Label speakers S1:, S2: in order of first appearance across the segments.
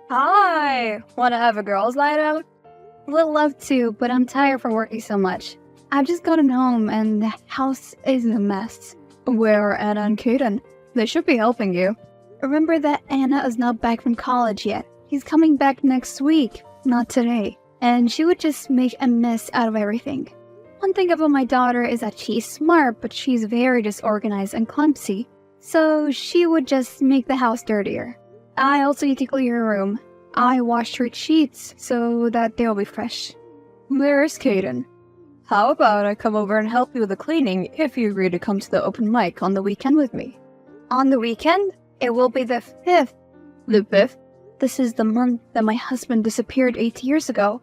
S1: Hi! Wanna have a girls' night out? Would love to, but I'm tired from working so much. I've just gotten home and the house is a mess. Where are Anna and Kaden? They should be helping you. Remember that Anna is not back from college yet. He's coming back next week, not today. And she would just make a mess out of everything. One thing about my daughter is that she's smart, but she's very disorganized and clumsy. So she would just make the house dirtier. I also need to clear her room. I washed her sheets so that they'll be fresh. Where's Kaden? How about I come over and help you with the cleaning if you agree to come to the open mic on the weekend with me? On the weekend? It will be the 5th. The 5th? This is the month that my husband disappeared 8 years ago.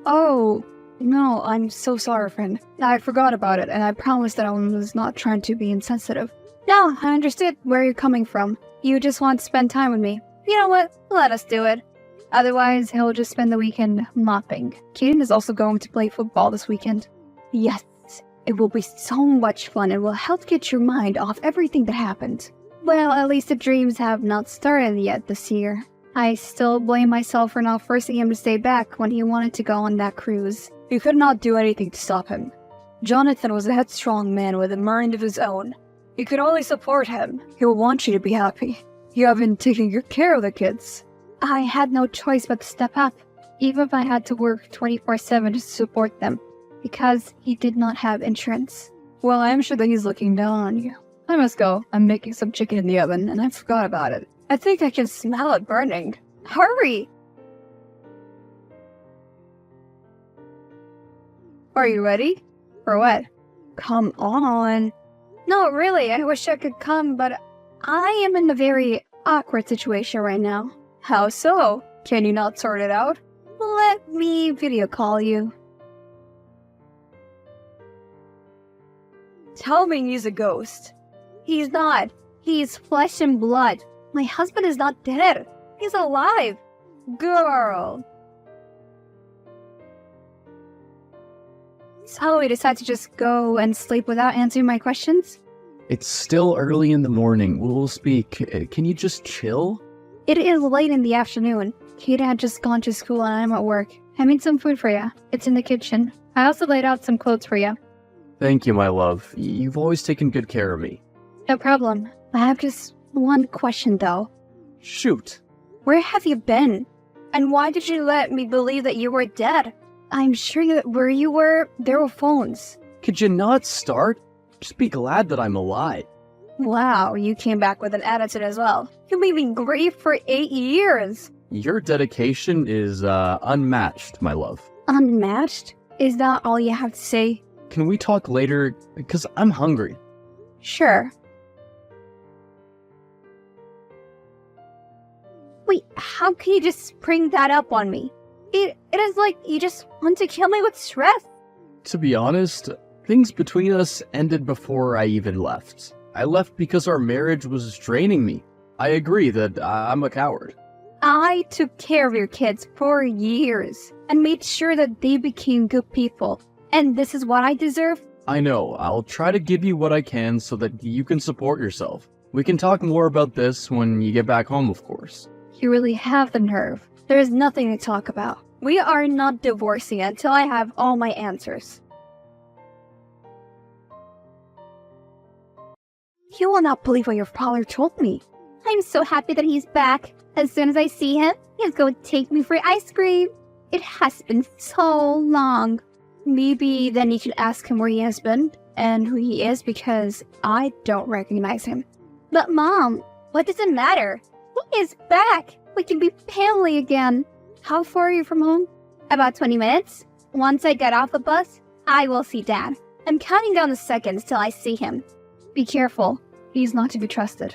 S1: Oh, no, I'm so sorry, friend. I forgot about it, and I promised that I was not trying to be insensitive. No, I understood where you're coming from. You just want to spend time with me. You know what? Let us do it. Otherwise, he'll just spend the weekend mopping. Kaden is also going to play football this weekend. Yes, it will be so much fun and will help get your mind off everything that happened. Well, at least the dreams have not started yet this year. I still blame myself for not forcing him to stay back when he wanted to go on that cruise. You could not do anything to stop him. Jonathan was a headstrong man with a mind of his own. You could only support him. He will want you to be happy. You have been taking good care of the kids. I had no choice but to step up, even if I had to work 24/7 to support them, because he did not have insurance. Well, I'm sure that he's looking down on you. I must go. I'm making some chicken in the oven, and I forgot about it. I think I can smell it burning. Hurry! Are you ready? For what? Come on. No, really, I wish I could come, but I am in a very awkward situation right now. How so? Can you not sort it out? Let me video call you. Tell me he's a ghost. He's not. He's flesh and blood. My husband is not dead. He's alive. Girl. So we decide to just go and sleep without answering my questions?
S2: It's still early in the morning. We'll speak. Can you just chill?
S1: It is late in the afternoon. Kaden had just gone to school and I'm at work. I made some food for you. It's in the kitchen. I also laid out some clothes for you.
S2: Thank you, my love. You've always taken good care of me.
S1: No problem. I have just one question though.
S2: Shoot.
S1: Where have you been? And why did you let me believe that you were dead? I'm sure that where you were, there were phones.
S2: Could you not start? Just be glad that I'm alive.
S1: Wow, you came back with an attitude as well. You made me grieve for 8 years.
S2: Your dedication is, unmatched, my love.
S1: Unmatched? Is that all you have to say?
S2: Can we talk later? Because I'm hungry.
S1: Sure. Wait, how can you just spring that up on me? It is like you just want to kill me with stress.
S2: To be honest, things between us ended before I even left. I left because our marriage was draining me. I agree that I'm a coward.
S1: I took care of your kids for years and made sure that they became good people. And this is what I deserve?
S2: I know. I'll try to give you what I can so that you can support yourself. We can talk more about this when you get back home, of course.
S1: You really have the nerve. There is nothing to talk about. We are not divorcing until I have all my answers. You will not believe what your father told me. I'm so happy that he's back. As soon as I see him, he's going to take me for ice cream. It has been so long. Maybe then you should ask him where he has been and who he is because I don't recognize him. But Mom, what does it matter? He is back. We can be family again. How far are you from home? About 20 minutes. Once I get off the bus, I will see Dad. I'm counting down the seconds till I see him. Be careful. He's not to be trusted.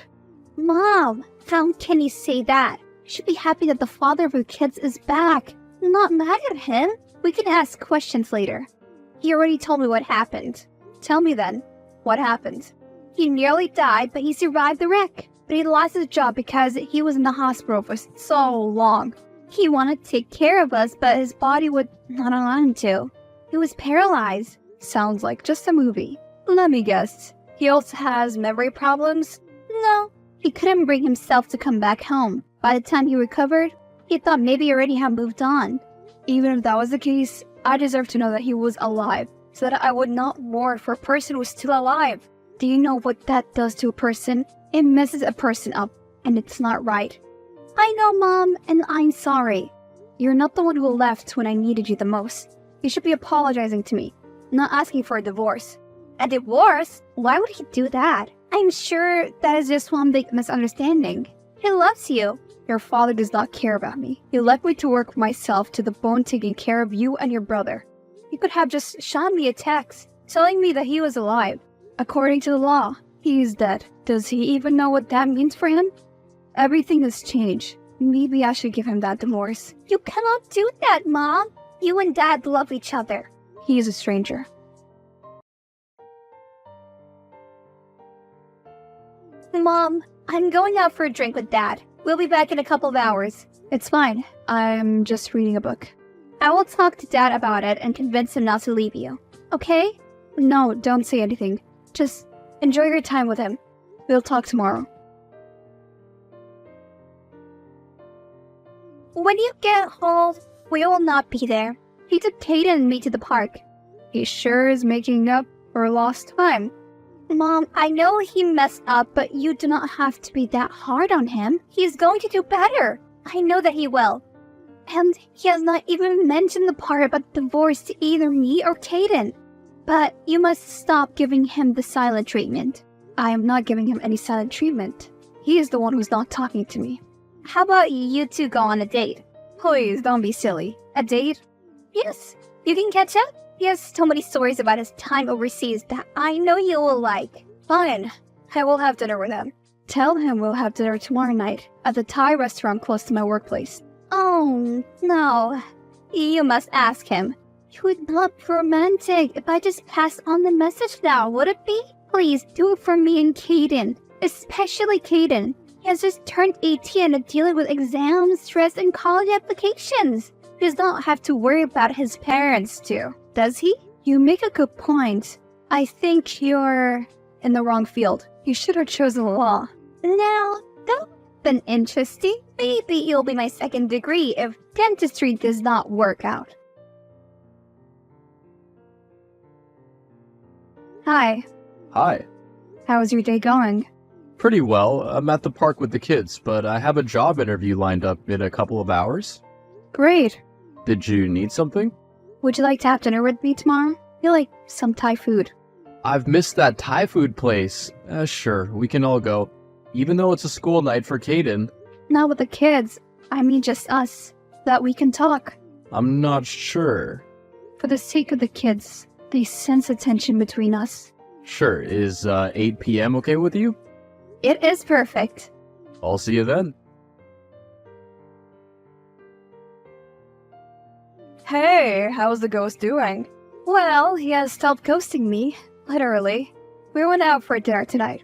S1: Mom, how can you say that? You should be happy that the father of your kids is back. I'm not mad at him. We can ask questions later. He already told me what happened. Tell me then, what happened? He nearly died, but he survived the wreck. But he lost his job because he was in the hospital for so long. He wanted to take care of us, but his body would not allow him to. He was paralyzed. Sounds like just a movie. Let me guess. He also has memory problems? No. He couldn't bring himself to come back home. By the time he recovered, He thought maybe you already had moved on. Even if that was the case, I deserve to know that he was alive, so that I would not mourn for a person who's still alive. Do you know what that does to a person? It messes a person up, and it's not right. I know, Mom, and I'm sorry. You're not the one who left when I needed you the most. You should be apologizing to me, not asking for a divorce. A divorce? Why would he do that? I'm sure that is just one big misunderstanding. He loves you. Your father does not care about me. He left me to work myself to the bone taking care of you and your brother. He could have just shot me a text, telling me that he was alive. According to the law, he is dead. Does he even know what that means for him? Everything has changed. Maybe I should give him that divorce. You cannot do that, Mom. You and Dad love each other. He is a stranger. Mom, I'm going out for a drink with Dad. We'll be back in a couple of hours. It's fine. I'm just reading a book. I will talk to Dad about it and convince him not to leave you. Okay? No, don't say anything. Just enjoy your time with him. We'll talk tomorrow. When you get home, we will not be there. He took Kaden and me to the park. He sure is making up for lost time. Mom, I know he messed up, but you do not have to be that hard on him. He's going to do better. I know that he will. And he has not even mentioned the part about divorce to either me or Kaden. But you must stop giving him the silent treatment. I am not giving him any silent treatment. He is the one who's not talking to me. How about you two go on a date? Please, don't be silly. A date? Yes. You can catch up? He has so many stories about his time overseas that I know you will like. Fine. I will have dinner with him. Tell him we'll have dinner tomorrow night at the Thai restaurant close to my workplace. Oh, no. You must ask him. It would not be romantic if I just passed on the message now, would it be? Please do it for me and Kaden. Especially Kaden. He has just turned 18 and dealing with exams, stress, and college applications. He does not have to worry about his parents too, does he? You make a good point. I think you're in the wrong field. You should have chosen law. Now, that would have been interesting. Maybe it'll be my second degree if dentistry does not work out. Hi.
S2: Hi.
S1: How's your day going?
S2: Pretty well. I'm at the park with the kids, but I have a job interview lined up in a couple of hours.
S1: Great.
S2: Did you need something?
S1: Would you like to have dinner with me tomorrow? You like some Thai food.
S2: I've missed that Thai food place. Sure, we can all go. Even though it's a school night for Kaden.
S1: Not with the kids. I mean just us. That we can talk.
S2: I'm not sure.
S1: For the sake of the kids, they sense a tension between us.
S2: Sure, is 8 p.m. okay with you?
S1: It is perfect.
S2: I'll see you then.
S1: Hey, how's the ghost doing? Well, he has stopped ghosting me, literally. We went out for dinner tonight.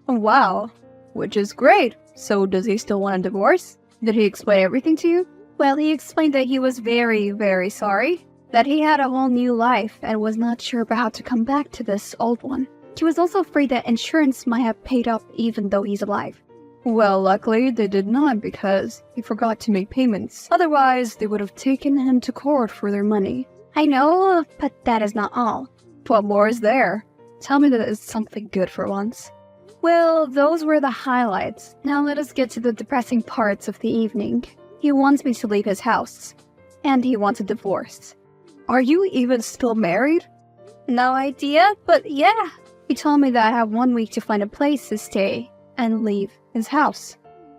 S1: Wow, which is great. So does he still want a divorce? Did he explain everything to you? Well, he explained that he was very, very sorry. That he had a whole new life and was not sure about how to come back to this old one. He was also afraid that insurance might have paid up even though he's alive. Well, luckily they did not because he forgot to make payments. Otherwise, they would have taken him to court for their money. I know, but that is not all. What more is there? Tell me that it's something good for once. Well, those were the highlights. Now let us get to the depressing parts of the evening. He wants me to leave his house. And he wants a divorce. Are you even still married? No idea, but yeah. He told me that I have 1 week to find a place to stay and leave his house.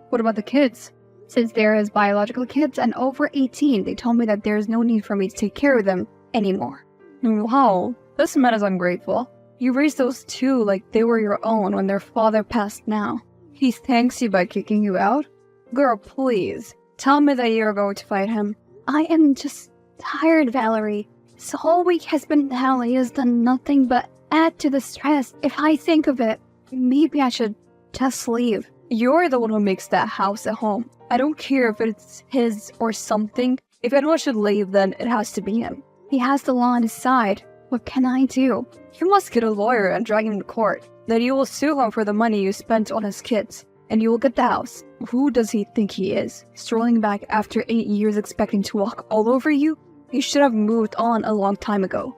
S1: What about the kids? Since they're his biological kids and over 18, they told me that there's no need for me to take care of them anymore. Wow, this man is ungrateful. You raised those two like they were your own when their father passed now. He thanks you by kicking you out? Girl, please, tell me that you're going to fight him. I am just tired, Valerie. This whole week has been hell. He has done nothing but add to the stress. If I think of it, maybe I should just leave. You're the one who makes that house a home. I don't care if it's his or something. If anyone should leave, then it has to be him. He has the law on his side. What can I do? You must get a lawyer and drag him to court. Then you will sue him for the money you spent on his kids. and you will get the house. Who does he think he is? Strolling back after 8 years expecting to walk all over you? You should have moved on a long time ago.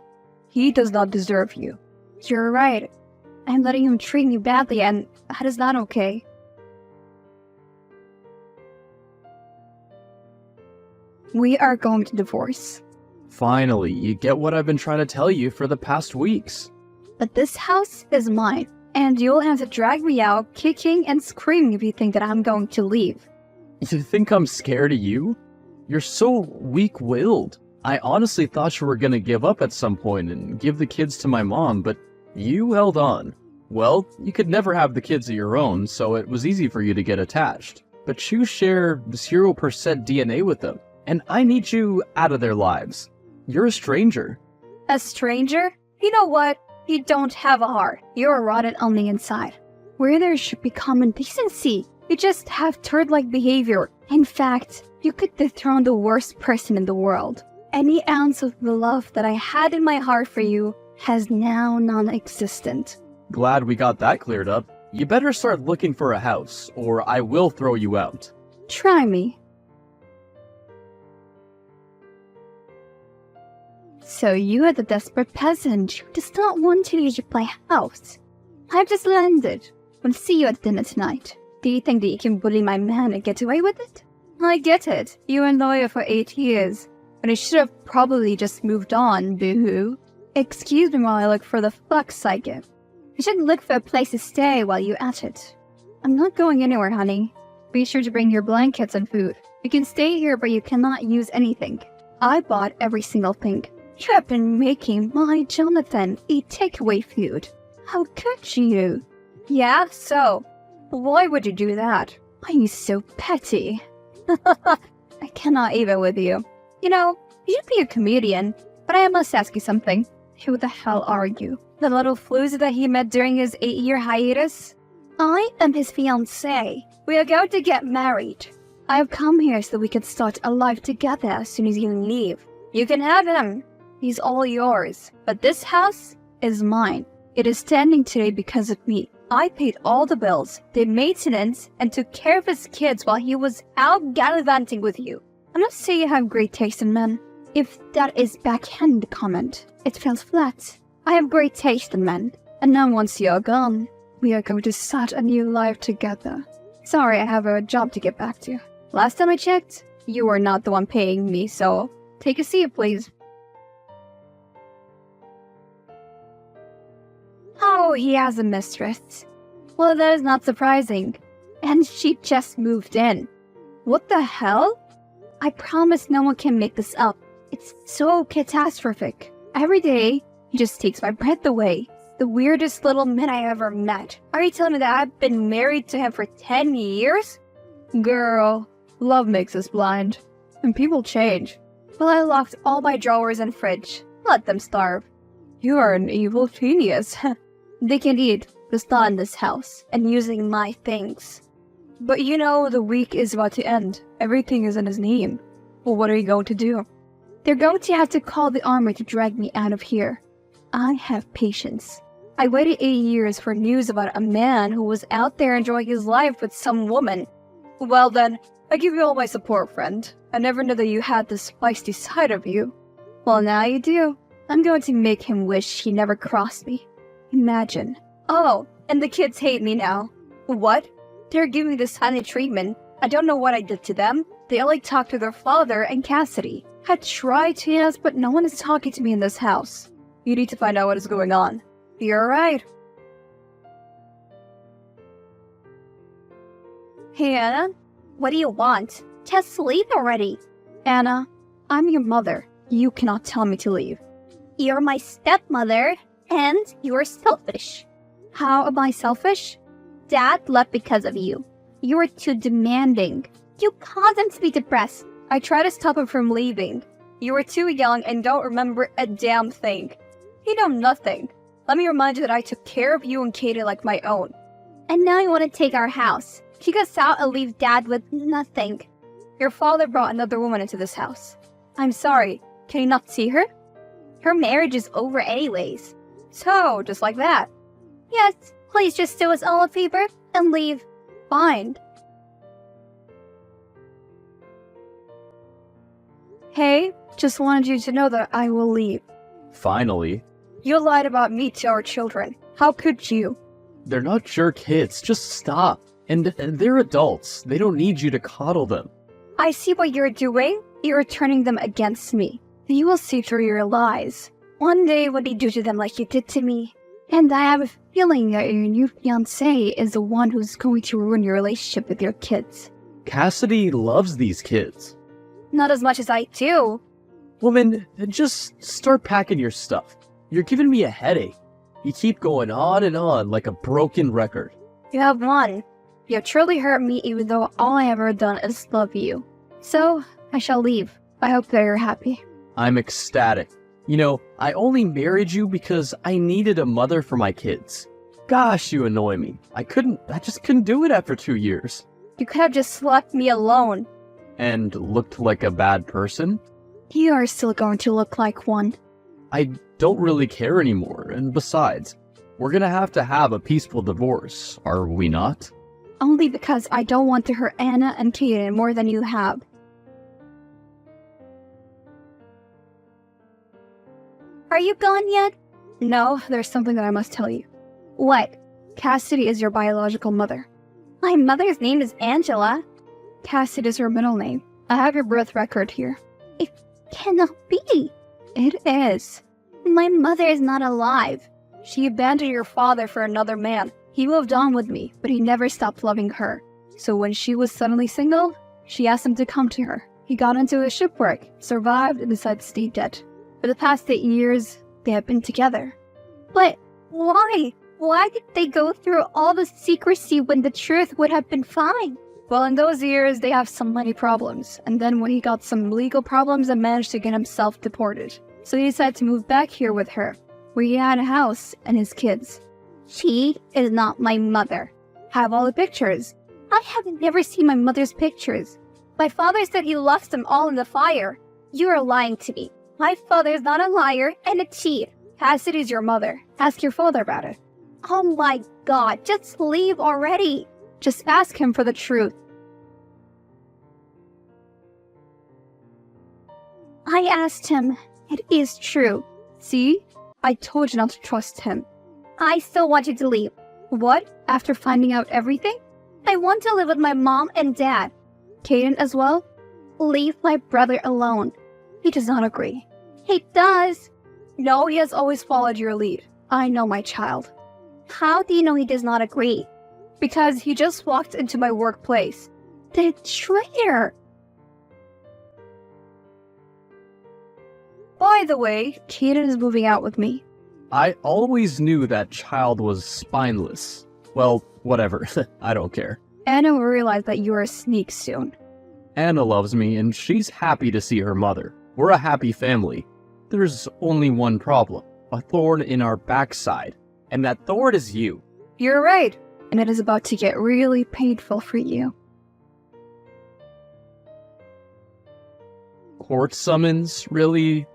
S1: He does not deserve you. You're right. I'm letting him treat me badly, and that is not okay. We are going to divorce.
S2: Finally, you get what I've been trying to tell you for the past weeks.
S1: But this house is mine, and you'll have to drag me out, kicking and screaming if you think that I'm going to leave.
S2: You think I'm scared of you? You're so weak-willed. I honestly thought you were gonna give up at some point and give the kids to my mom, but you held on. Well, you could never have the kids of your own, so it was easy for you to get attached. But you share 0% DNA with them, and I need you out of their lives. You're a stranger.
S1: A stranger? You know what? You don't have a heart. You're rotten on the inside. Where there should be common decency, you just have turd-like behavior. In fact, you could dethrone the worst person in the world. Any ounce of the love that I had in my heart for you has now non-existent.
S2: Glad we got that cleared up. You better start looking for a house, or I will throw you out.
S1: Try me. So you are the desperate peasant who does not want to leave my house. I've just landed. We'll see you at dinner tonight. Do you think that you can bully my man and get away with it? I get it. You were a lawyer for 8 years. But I should have probably just moved on, boo-hoo. Excuse me while I look for the fucks I give. You should look for a place to stay while you're at it. I'm not going anywhere, honey. Be sure to bring your blankets and food. You can stay here, but you cannot use anything. I bought every single thing. You have been making my Jonathan eat takeaway food. How could you? Yeah, so? Why would you do that? I'm so petty. I cannot even with you. You know, you should be a comedian, but I must ask you something. Who the hell are you? The little floozy that he met during his 8-year hiatus? I am his fiancée. We are going to get married. I have come here so we can start a life together as soon as you leave. You can have him. He's all yours. But this house is mine. It is standing today because of me. I paid all the bills, the maintenance, and took care of his kids while he was out gallivanting with you. I'm not saying you have great taste in men. If that is backhand comment, it feels flat. I have great taste in men, and now once you're gone, we are going to start a new life together. Sorry, I have a job to get back to. Last time I checked, you were not the one paying me, so take a seat, please. Oh, he has a mistress. Well, that is not surprising. And she just moved in. What the hell? I promise no one can make this up. It's so catastrophic. Every day, he just takes my breath away. The weirdest little man I ever met. Are you telling me that I've been married to him for 10 years? Girl, love makes us blind. And people change. Well, I locked all my drawers and fridge. Let them starve. You are an evil genius. They can eat, just not in this house, and using my things. But you know, the week is about to end. Everything is in his name. Well, what are you going to do? They're going to have to call the army to drag me out of here. I have patience. I waited 8 years for news about a man who was out there enjoying his life with some woman. Well then, I give you all my support, friend. I never knew that you had this feisty side of you. Well, now you do. I'm going to make him wish he never crossed me. Imagine. Oh, and the kids hate me now. What? They're giving me this silent treatment. I don't know what I did to them. They only talk to their father and Cassidy. I tried to ask, but no one is talking to me in this house. You need to find out what is going on. You're right. Hey, Anna? What do you want? Just leave already. Anna, I'm your mother. You cannot tell me to leave. You're my stepmother, and you're selfish. How am I selfish? Dad left because of you. You were too demanding. You caused him to be depressed. I tried to stop him from leaving. You were too young and don't remember a damn thing. You know nothing. Let me remind you that I took care of you and Katie like my own. And now you want to take our house. Kick us out and leave Dad with nothing. Your father brought another woman into this house. I'm sorry. Can you not see her? Her marriage is over anyways. So, just like that. Yes, please just do us all a favor and leave. Fine. Hey, just wanted you to know that I will leave.
S2: Finally.
S1: You lied about me to our children. How could you?
S2: They're not your kids. Just stop. And they're adults. They don't need you to coddle them.
S1: I see what you're doing. You're turning them against me. You will see through your lies. One day when you do to them like you did to me. And I have a feeling that your new fiancé is the one who's going to ruin your relationship with your kids.
S2: Cassidy loves these kids.
S1: Not as much as I do.
S2: Woman, just start packing your stuff. You're giving me a headache. You keep going on and on like a broken record.
S1: You have won. You have truly hurt me even though all I have ever done is love you. So, I shall leave. I hope that you're happy.
S2: I'm ecstatic. You know, I only married you because I needed a mother for my kids. Gosh, you annoy me. I just couldn't do it after 2 years.
S1: You could have just left me alone.
S2: And looked like a bad person?
S1: You are still going to look like one.
S2: I don't really care anymore, and besides, we're gonna have to have a peaceful divorce, are we not?
S1: Only because I don't want to hurt Anna and Kaden more than you have. Are you gone yet? No, there's something that I must tell you. What? Cassidy is your biological mother. My mother's name is Angela. Cassidy is her middle name. I have your birth record here. It cannot be. It is. My mother is not alive. She abandoned your father for another man. He moved on with me, but he never stopped loving her. So when she was suddenly single, she asked him to come to her. He got into a shipwreck, survived, and decided to stay dead. For the past 8 years, they have been together. But why? Why did they go through all the secrecy when the truth would have been fine? Well, in those years, they have some money problems. And then when he got some legal problems and managed to get himself deported. So he decided to move back here with her, where he had a house and his kids. She is not my mother. Have all the pictures. I have never seen my mother's pictures. My father said he left them all in the fire. You are lying to me. My father is not a liar and a cheat. Cassidy's your mother. Ask your father about it. Oh my god, just leave already. Just ask him for the truth. I asked him. It is true. See? I told you not to trust him. I still want you to leave. What? After finding out everything? I want to live with my mom and dad. Kaden as well? Leave my brother alone. He does not agree. He does. No, he has always followed your lead. I know my child. How do you know he does not agree? Because he just walked into my workplace. The traitor! By the way, Kaden is moving out with me.
S2: I always knew that child was spineless. Well, whatever. I don't care.
S1: Anna will realize that you are a sneak soon.
S2: Anna loves me, and she's happy to see her mother. We're a happy family. There's only one problem. A thorn in our backside. And that thorn is you.
S1: You're right. And it is about to get really painful for you.
S2: Court summons? Really?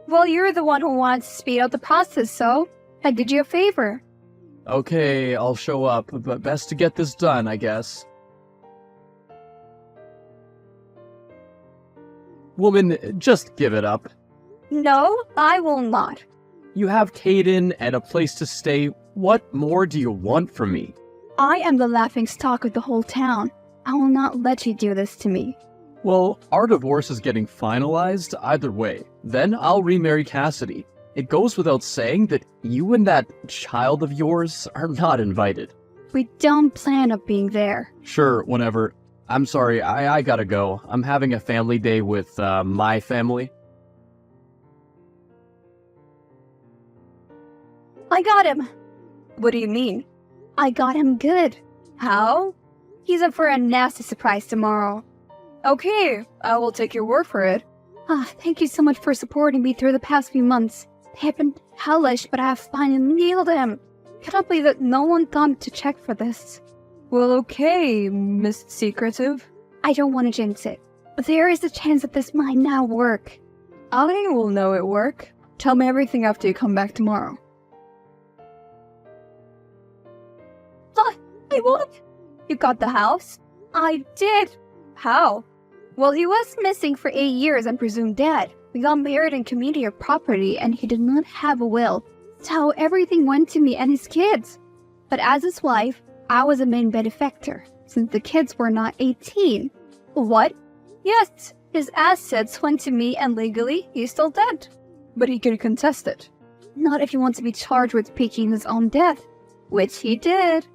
S1: Well, you're the one who wanted to speed up the process, so I did you a favor.
S2: Okay, I'll show up, but best to get this done, I guess. Woman, just give it up.
S1: No, I will not.
S2: You have Kaden and a place to stay. What more do you want from me?
S1: I am the laughing stock of the whole town. I will not let you do this to me.
S2: Well, our divorce is getting finalized either way. Then I'll remarry Cassidy. It goes without saying that you and that child of yours are not invited.
S1: We don't plan on being there.
S2: Sure, whenever. I'm sorry, I gotta go. I'm having a family day with, my family.
S1: I got him. What do you mean? I got him good. How? He's up for a nasty surprise tomorrow. Okay, I will take your word for it. Thank you so much for supporting me through the past few months. They have been hellish, but I have finally nailed him. Cannot believe that no one thought to check for this. Well, okay, Miss Secretive. I don't want to jinx it, but there is a chance that this might not work. I will know it work. Tell me everything after you come back tomorrow. I won't. You got the house? I did. How? Well, he was missing for 8 years and presumed dead. We got married in community of property and he did not have a will. So everything went to me and his kids. But as his wife, I was a main benefactor, since the kids were not 18. What? Yes, his assets went to me and legally, he's still dead. But he can contest it. Not if he wants to be charged with faking his own death, which he did.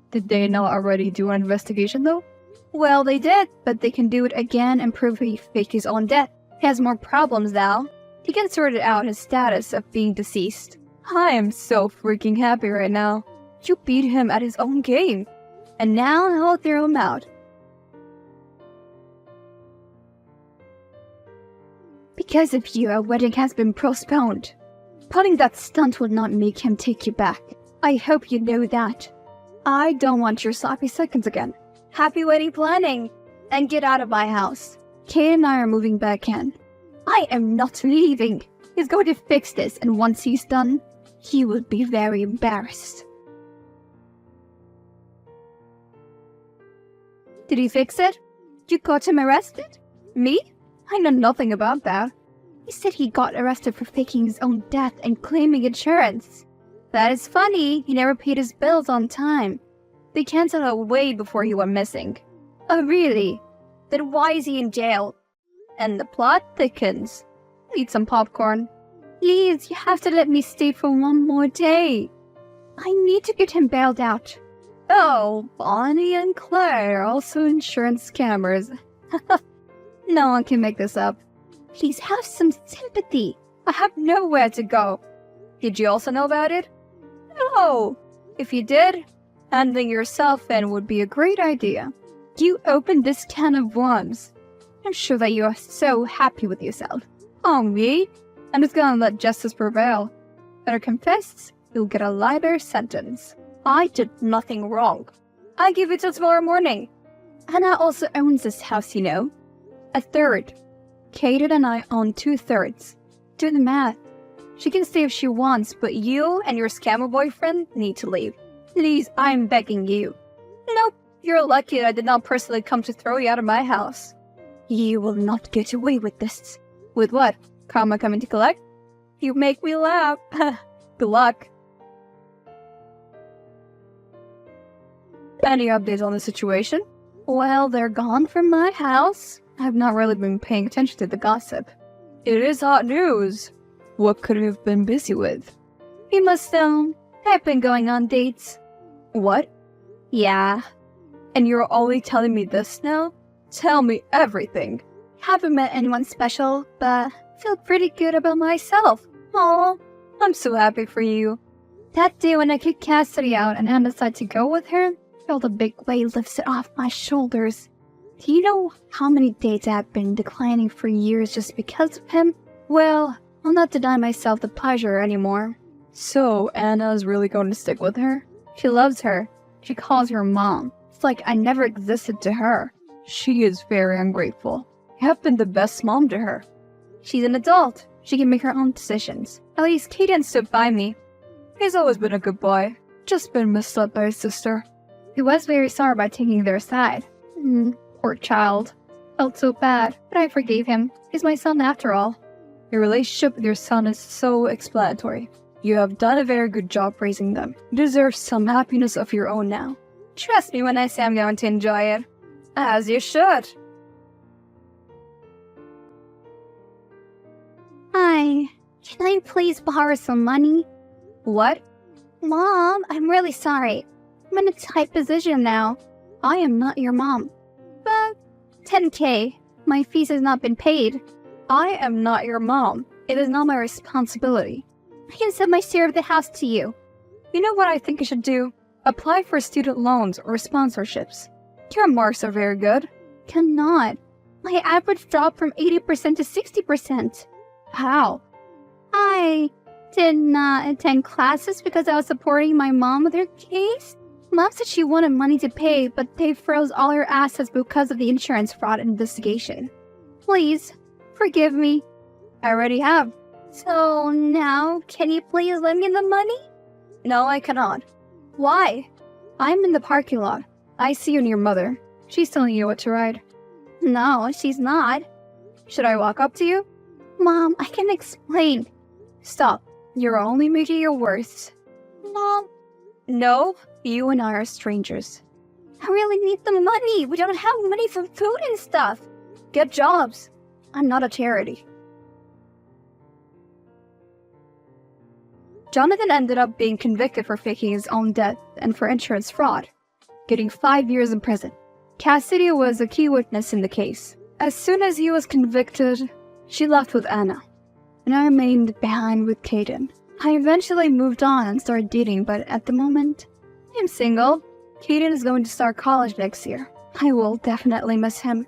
S1: Did they not already do an investigation though? Well, they did, but they can do it again and prove he faked his own death. He has more problems now. He can sort out his status of being deceased. I am so freaking happy right now. You beat him at his own game. And now I'll throw him out. Because of you, our wedding has been postponed. Putting that stunt will not make him take you back. I hope you know that. I don't want your sloppy seconds again. Happy wedding planning! And get out of my house. Kate and I are moving back in. I am not leaving. He's going to fix this, and once he's done, he will be very embarrassed. Did he fix it? You got him arrested? Me? I know nothing about that. He said he got arrested for faking his own death and claiming insurance. That is funny. He never paid his bills on time. They canceled it way before he went missing. Oh, really? Then why is he in jail? And the plot thickens. Eat some popcorn. Please, you have to let me stay for one more day. I need to get him bailed out. Oh, Bonnie and Claire are also insurance scammers. No one can make this up. Please have some sympathy. I have nowhere to go. Did you also know about it? No. If you did, handling yourself in would be a great idea. You opened this can of worms. I'm sure that you are so happy with yourself. Oh, me? I'm just gonna let justice prevail. Better confess, you'll get a lighter sentence. I did nothing wrong. I give it till tomorrow morning. Anna also owns this house, you know. A third. Kaden and I own 2/3. Do the math. She can stay if she wants, but you and your scammer boyfriend need to leave. Please, I'm begging you. Nope, you're lucky that I did not personally come to throw you out of my house. You will not get away with this. With what? Karma coming to collect? You make me laugh. Good luck. Any updates on the situation? Well, they're gone from my house. I've not really been paying attention to the gossip. It is hot news. What could you have been busy with? You must know. I've been going on dates. What? Yeah. And you're only telling me this now? Tell me everything. Haven't met anyone special, but feel pretty good about myself. Aw, I'm so happy for you. That day when I kicked Cassidy out and Anna decided to go with her, I felt a big weight lifted off my shoulders. Do you know how many dates I've been declining for years just because of him? Well, I'll not deny myself the pleasure anymore. So, Anna's really going to stick with her? She loves her. She calls her mom. It's like I never existed to her. She is very ungrateful. You have been the best mom to her. She's an adult. She can make her own decisions. At least Kaden stood by me. He's always been a good boy. Just been misled by his sister. He was very sorry about taking their side. Poor child. Felt so bad, but I forgave him. He's my son after all. Your relationship with your son is so explanatory. You have done a very good job raising them. You deserve some happiness of your own now. Trust me when I say I'm going to enjoy it. As you should. Hi. Can I please borrow some money? What? Mom, I'm really sorry. I'm in a tight position now. I am not your mom. But 10K. My fees has not been paid. I am not your mom. It is not my responsibility. I can send my share of the house to you. You know what I think I should do? Apply for student loans or sponsorships. Your marks are very good. Cannot. My average dropped from 80% to 60%. How? I did not attend classes because I was supporting my mom with her case. Mom said she wanted money to pay, but they froze all her assets because of the insurance fraud investigation. Please, forgive me. I already have. So now, can you please lend me the money? No, I cannot. Why? I'm in the parking lot. I see you and your mother. She's telling you what to ride. No, she's not. Should I walk up to you? Mom, I can explain. Stop. You're only making it worse. Mom. No, you and I are strangers. I really need the money. We don't have money for food and stuff. Get jobs. I'm not a charity. Jonathan ended up being convicted for faking his own death and for insurance fraud, getting 5 years in prison. Cassidy was a key witness in the case. As soon as he was convicted, she left with Anna, and I remained behind with Caden. I eventually moved on and started dating, but at the moment, I'm single. Caden is going to start college next year. I will definitely miss him.